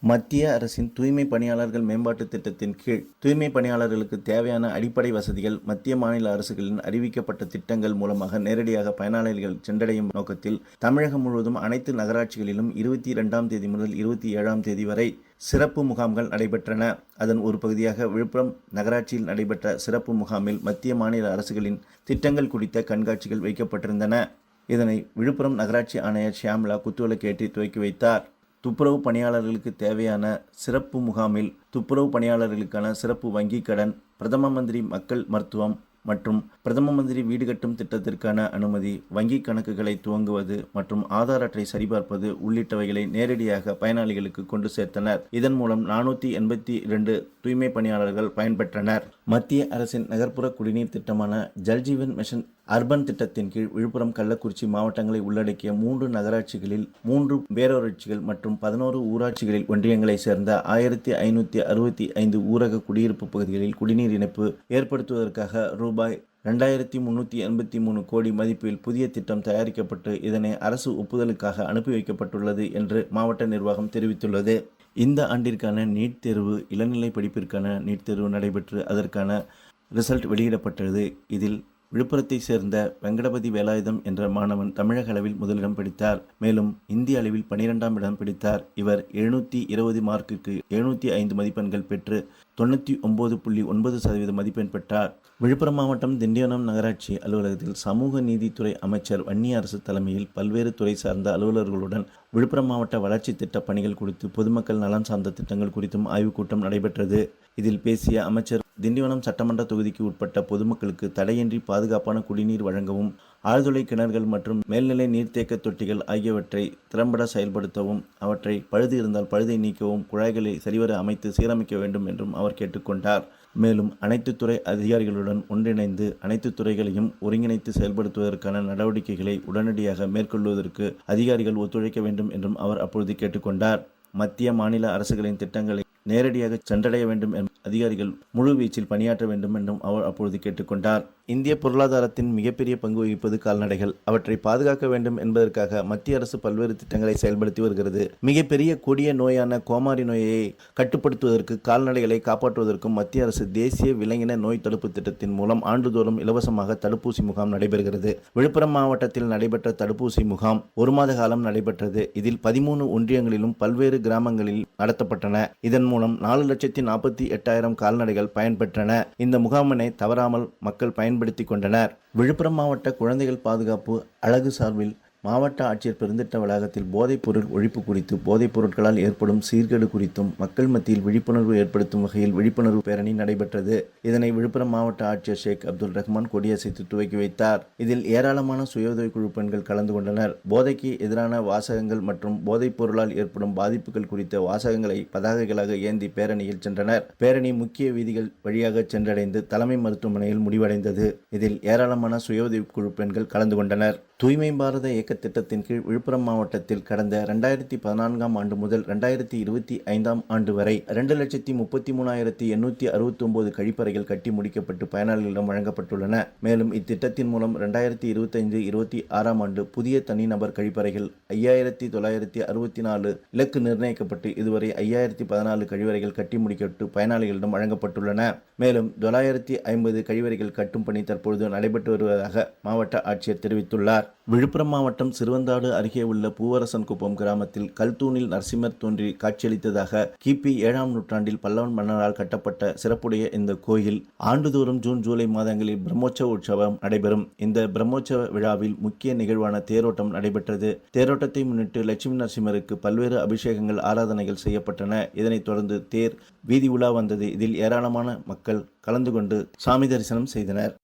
மத்திய அரசின் தூய்மை பணியாளர்கள் மேம்பாட்டு திட்டத்தின் கீழ் தூய்மை பணியாளர்களுக்கு தேவையான அடிப்படை வசதிகள் மத்திய மாநில அரசுகளின் அறிவிக்கப்பட்ட திட்டங்கள் மூலமாக நேரடியாக பயனாளிகள் சென்றடையும் நோக்கத்தில் தமிழகம் முழுவதும் அனைத்து நகராட்சிகளிலும் 22ஆம் தேதி முதல் 27ஆம் தேதி வரை சிறப்பு முகாம்கள் நடைபெற்றன. அதன் ஒரு பகுதியாக விழுப்புரம் நகராட்சியில் நடைபெற்ற சிறப்பு முகாமில் மத்திய மாநில அரசுகளின் திட்டங்கள் குறித்த கண்காட்சிகள் வைக்கப்பட்டிருந்தன. இதனை விழுப்புரம் நகராட்சி ஆணையர் ஷியாம்லா குத்துவிளக்கேற்றி துவக்கி வைத்தார். துப்புரவு பணியாளர்களுக்கு தேவையான சிறப்பு முகாமில் துப்புரவு பணியாளர்களுக்கான சிறப்பு வங்கி கடன், பிரதம மந்திரி மக்கள் மருத்துவம் மற்றும் பிரதம மந்திரி வீடு கட்டும் திட்டத்திற்கான அனுமதி, வங்கி கணக்குகளை துவங்குவது மற்றும் ஆதார் அட்டை சரிபார்ப்பது உள்ளிட்டவைகளை நேரடியாக பயனாளிகளுக்கு கொண்டு சேர்த்தனர். இதன் மூலம் 482 தூய்மை பணியாளர்கள் பயன்பெற்றனர். மத்திய அரசின் நகர்ப்புற குடிநீர் திட்டமான ஜல்ஜீவன் மிஷன் அர்பன் திட்டத்தின் கீழ் விழுப்புரம், கள்ளக்குறிச்சி மாவட்டங்களை உள்ளடக்கிய 3 நகராட்சிகளில் 3 பேரூராட்சிகள் மற்றும் 11 ஊராட்சிகளில் ஒன்றியங்களை சேர்ந்த 1565 ஊரக குடியிருப்பு பகுதிகளில் குடிநீர் இணைப்பு ஏற்படுத்துவதற்காக ரூபாய் 2383 கோடி மதிப்பில் புதிய திட்டம் தயாரிக்கப்பட்டு இதனை அரசு ஒப்புதலுக்காக அனுப்பி வைக்கப்பட்டுள்ளது என்று மாவட்ட நிர்வாகம் தெரிவித்துள்ளது. இந்த ஆண்டிற்கான நீட் தேர்வு, இளநிலை படிப்பிற்கான நீட் தேர்வு நடைபெற்று அதற்கான ரிசல்ட் வெளியிடப்பட்டது. இதில் விழுப்புரத்தை சேர்ந்த வெங்கடபதி வேலாயுதம் என்ற மாணவன் தமிழக அளவில் முதலிடம் பிடித்தார். மேலும் இந்திய அளவில் 12ஆம் இடம் பிடித்தார். இவர் 720 மார்க்குக்கு 705 மதிப்பெண்கள் பெற்று 99.9% மதிப்பெண் பெற்றார். விழுப்புரம் மாவட்டம் திண்டிவனம் நகராட்சி அலுவலகத்தில் சமூக நீதித்துறை அமைச்சர் வன்னியரசு தலைமையில் பல்வேறு துறை சார்ந்த அலுவலர்களுடன் விழுப்புரம் மாவட்ட வளர்ச்சி திட்ட பணிகள் குறித்து, பொதுமக்கள் நலன் சார்ந்த திட்டங்கள் குறித்தும் ஆய்வுக் கூட்டம் நடைபெற்றது. இதில் பேசிய அமைச்சர், திண்டிவனம் சட்டமன்ற தொகுதிக்கு உட்பட்ட பொதுமக்களுக்கு தடையின்றி பாதுகாப்பான குடிநீர் வழங்கவும், ஆழ்துளை கிணறுகள் மற்றும் மேல்நிலை நீர்த்தேக்க தொட்டிகள் ஆகியவற்றை திறம்பட செயல்படுத்தவும், அவற்றை பழுது இருந்தால் பழுதை நீக்கவும் குழாய்களை சரிவர அமைத்து சீரமைக்க வேண்டும் என்றும் அவர் கேட்டுக்கொண்டார். மேலும் அனைத்து துறை அதிகாரிகளுடன் ஒன்றிணைந்து அனைத்து துறைகளையும் ஒருங்கிணைத்து செயல்படுத்துவதற்கான நடவடிக்கைகளை உடனடியாக மேற்கொள்வதற்கு அதிகாரிகள் ஒத்துழைக்க வேண்டும் என்றும் அவர் அப்பொழுது கேட்டுக்கொண்டார். மத்திய மாநில அரசுகளின் திட்டங்களை நேரடியாக சென்றடைய வேண்டும் என்ற அதிகாரிகள் முழு வீச்சில் பணியாற்ற வேண்டும் என்றும் அவர் அப்பொழுது கேட்டுக்கொண்டார். இந்திய பொருளாதாரத்தின் மிகப்பெரிய பங்கு வகிப்பது கால்நடைகள். அவற்றை பாதுகாக்க வேண்டும் என்பதற்காக மத்திய அரசு பல்வேறு திட்டங்களை செயல்படுத்தி வருகிறது. மிகப்பெரிய கொடிய நோயான கோமாரி நோயை கட்டுப்படுத்துவதற்கு, கால்நடைகளை காப்பாற்றுவதற்கும் மத்திய அரசு தேசிய விலங்கின நோய் தடுப்பு திட்டத்தின் மூலம் ஆண்டுதோறும் இலவசமாக தடுப்பூசி முகாம் நடைபெறுகிறது. விழுப்புரம் மாவட்டத்தில் நடைபெற்ற தடுப்பூசி முகாம் 1 மாத காலம் நடைபெற்றது. இதில் 13 ஒன்றியங்களிலும் பல்வேறு கிராமங்களில் நடத்தப்பட்டன. இதன் மூலம் 4,48,000 கால்நடைகள் பயன்பெற்றன. இந்த முகாமினை தவறாமல் மக்கள் பயன்படுத்திக் கொண்டனர். விழுப்புரம் மாவட்ட குழந்தைகள் பாதுகாப்பு அழகு சார்பில் மாவட்ட ஆட்சியர் பெருந்திட்ட வளாகத்தில் போதைப் பொருள் ஒழிப்பு குறித்து, போதைப் பொருட்களால் ஏற்படும் சீர்கேடு குறித்தும் மக்கள் மத்தியில் விழிப்புணர்வு ஏற்படுத்தும் வகையில் விழிப்புணர்வு பேரணி நடைபெற்றது. இதனை விழுப்புரம் மாவட்ட ஆட்சியர் ஷேக் அப்துல் ரஹ்மான் கொடியசைத்து துவக்கி வைத்தார். இதில் ஏராளமான சுய குழு பெண்கள் கலந்து கொண்டனர். போதைக்கு எதிரான வாசகங்கள் மற்றும் போதைப் பொருளால் ஏற்படும் பாதிப்புகள் குறித்த வாசகங்களை பதாகைகளாக ஏந்தி பேரணியில் சென்றனர். பேரணி முக்கிய வீதிகள் வழியாக சென்றடைந்து தலைமை மருத்துவமனையில் முடிவடைந்தது. இதில் ஏராளமான சுய குழு பெண்கள் கலந்து கொண்டனர். தூய்மை பாரத இயக்க திட்டத்தின் கீழ் விழுப்புரம் மாவட்டத்தில் கடந்த 2014ஆம் ஆண்டு முதல் 2025ஆம் ஆண்டு வரை 2,33,869 கழிப்பறைகள் கட்டி முடிக்கப்பட்டு பயனாளிகளிடம் வழங்கப்பட்டுள்ளன. மேலும் இத்திட்டத்தின் மூலம் 2025-26ஆம் ஆண்டு புதிய தனிநபர் கழிப்பறைகள் 5,964 இலக்கு நிர்ணயிக்கப்பட்டு இதுவரை 5,014 கழிவறைகள் கட்டி முடிக்கப்பட்டு பயனாளிகளிடம் வழங்கப்பட்டுள்ளன. மேலும் 950 கழிவறைகள் கட்டும் பணி தற்பொழுது நடைபெற்று வருவதாக மாவட்ட ஆட்சியர் தெரிவித்துள்ளார். விழுப்புரம் மாவட்டம் சிறுவந்தாடு அருகே உள்ள பூவரசன் குப்பம் கிராமத்தில் கல்தூணில் நரசிம்மர் தோன்றி காட்சியளித்ததாக கிபி 7ஆம் நூற்றாண்டில் பல்லவன் மன்னரால் கட்டப்பட்ட சிறப்புடைய இந்த கோயில் ஆண்டுதோறும் ஜூன், ஜூலை மாதங்களில் பிரம்மோற்சவ உற்சவம் நடைபெறும். இந்த பிரம்மோற்சவ விழாவில் முக்கிய நிகழ்வான தேரோட்டம் நடைபெற்றது. தேரோட்டத்தை முன்னிட்டு லட்சுமி நரசிம்மருக்கு பல்வேறு அபிஷேகங்கள், ஆராதனைகள் செய்யப்பட்டன. இதனைத் தொடர்ந்து தேர் வீதி உலா வந்தது. இதில் ஏராளமான மக்கள் கலந்து கொண்டு சாமி தரிசனம் செய்தனர்.